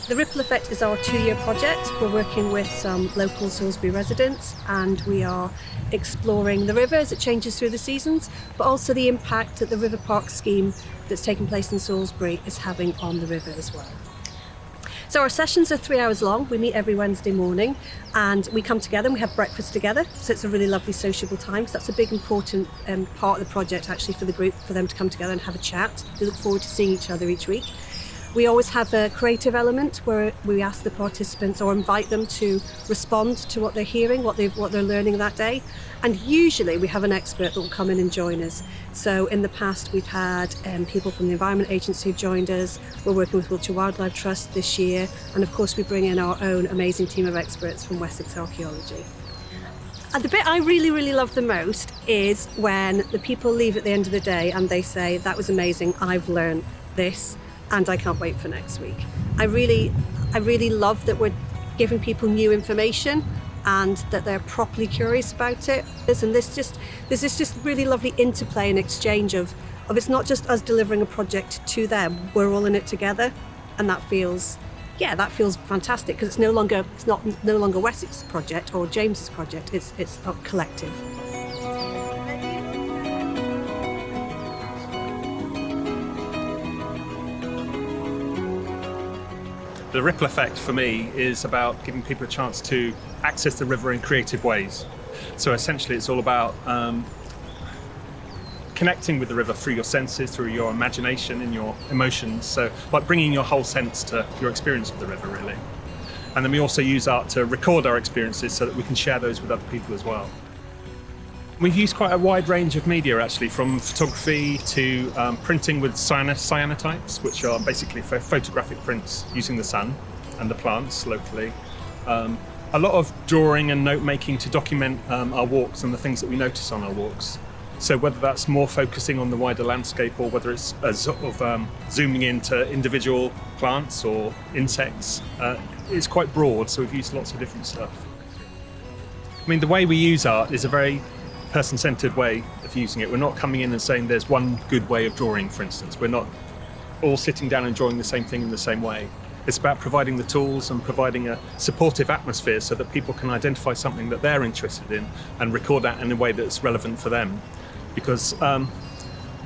The Ripple Effect is our 2-year project. We're working with some local Salisbury residents and we are exploring the river as it changes through the seasons, but also the impact that the River Park scheme that's taking place in Salisbury is having on the river as well. So our sessions are 3 hours long. We meet every Wednesday morning and we come together and we have breakfast together. So it's a really lovely sociable time. So that's a big important part of the project actually for the group, for them to come together and have a chat. We look forward to seeing each other each week. We always have a creative element where we ask the participants or invite them to respond to what they're hearing, what they're learning that day. And usually we have an expert that will come in and join us. So in the past we've had people from the Environment Agency who've joined us. We're working with Wiltshire Wildlife Trust this year. And of course we bring in our own amazing team of experts from Wessex Archaeology. And the bit I really, really love the most is when the people leave at the end of the day and they say, that was amazing, I've learned this. And I can't wait for next week. I really love that we're giving people new information and that they're properly curious about it. And there's this just really lovely interplay and exchange of it's not just us delivering a project to them, we're all in it together. And that feels fantastic because it's no longer Wessex's project or James's project, it's a collective. The ripple effect for me is about giving people a chance to access the river in creative ways. So essentially it's all about connecting with the river through your senses, through your imagination and your emotions. So like bringing your whole sense to your experience of the river really. And then we also use art to record our experiences so that we can share those with other people as well. We've used quite a wide range of media actually, from photography to printing with cyanotypes, which are basically photographic prints using the sun and the plants locally. A lot of drawing and note making to document our walks and the things that we notice on our walks. So whether that's more focusing on the wider landscape or whether it's sort of zooming into individual plants or insects, it's quite broad, so we've used lots of different stuff. I mean, the way we use art is a very person-centered way of using it. We're not coming in and saying there's one good way of drawing, for instance. We're not all sitting down and drawing the same thing in the same way. It's about providing the tools and providing a supportive atmosphere so that people can identify something that they're interested in and record that in a way that's relevant for them. Because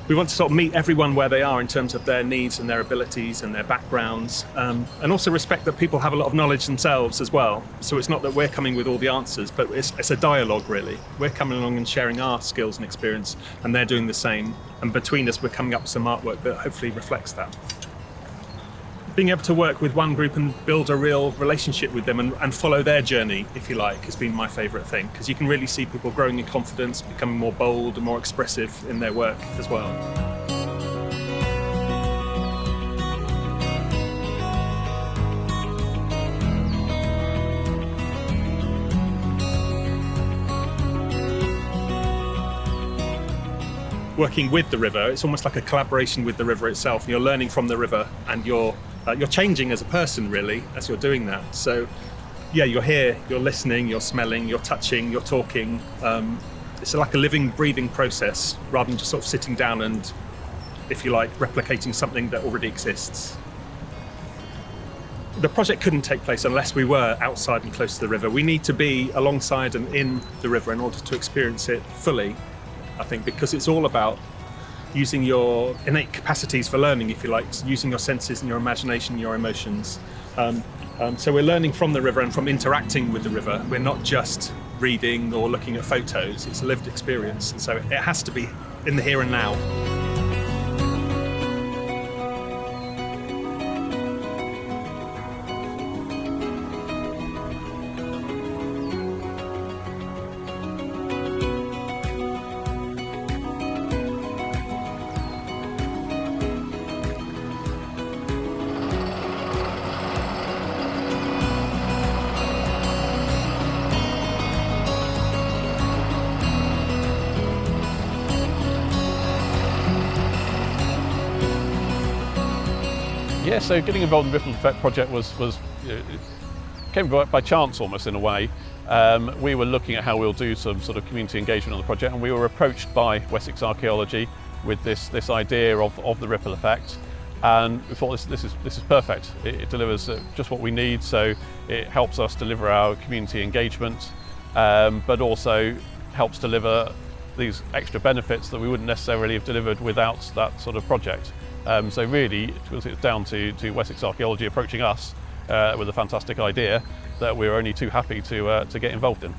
we want to sort of meet everyone where they are in terms of their needs and their abilities and their backgrounds, and also respect that people have a lot of knowledge themselves as well. So it's not that we're coming with all the answers, but it's a dialogue really. We're coming along and sharing our skills and experience, and they're doing the same. And between us, we're coming up with some artwork that hopefully reflects that. Being able to work with one group and build a real relationship with them and follow their journey, if you like, has been my favourite thing, because you can really see people growing in confidence, becoming more bold and more expressive in their work as well. Working with the river, it's almost like a collaboration with the river itself. You're learning from the river and you're changing as a person really as you're doing that. So yeah, you're here, you're listening, you're smelling, you're touching, you're talking. It's like a living, breathing process rather than just sort of sitting down and, if you like, replicating something that already exists. The project couldn't take place unless we were outside and close to the river. We need to be alongside and in the river in order to experience it fully, I think, because it's all about using your innate capacities for learning, if you like, using your senses and your imagination, your emotions. So we're learning from the river and from interacting with the river. We're not just reading or looking at photos, it's a lived experience. And so it has to be in the here and now. Yeah, so getting involved in the Ripple Effect project came by chance almost in a way. We were looking at how we'll do some sort of community engagement on the project, and we were approached by Wessex Archaeology with this idea of the Ripple Effect. And we thought this is perfect. It delivers just what we need, so it helps us deliver our community engagement, but also helps deliver these extra benefits that we wouldn't necessarily have delivered without that sort of project. So really, it's down to Wessex Archaeology approaching us with a fantastic idea that we're only too happy to get involved in.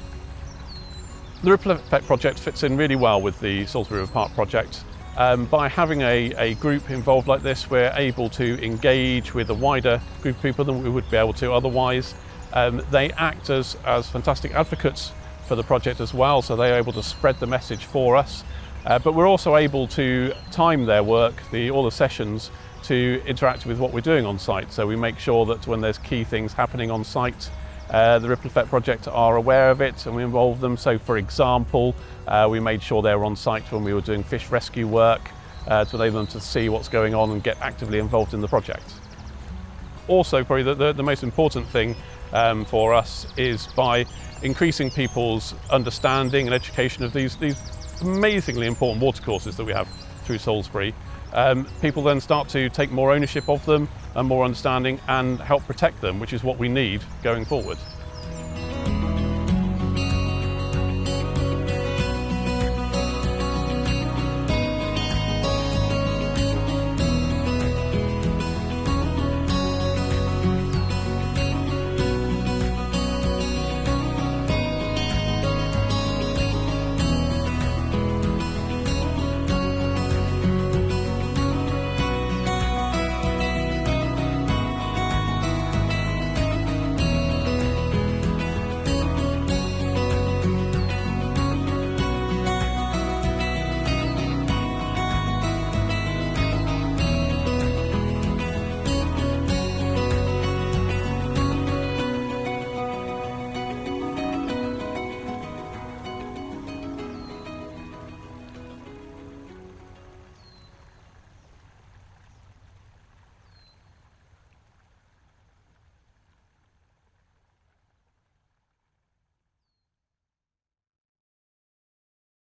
The Ripple Effect project fits in really well with the Salisbury River Park project. By having a group involved like this, we're able to engage with a wider group of people than we would be able to otherwise. They act as fantastic advocates for the project as well, so they're able to spread the message for us. But we're also able to time their work, all the sessions, to interact with what we're doing on site. So we make sure that when there's key things happening on site, the Ripple Effect project are aware of it and we involve them. So for example, we made sure they were on site when we were doing fish rescue work to enable them to see what's going on and get actively involved in the project. Also, probably the most important thing for us is by increasing people's understanding and education of these amazingly important watercourses that we have through Salisbury. People then start to take more ownership of them and more understanding and help protect them, which is what we need going forward.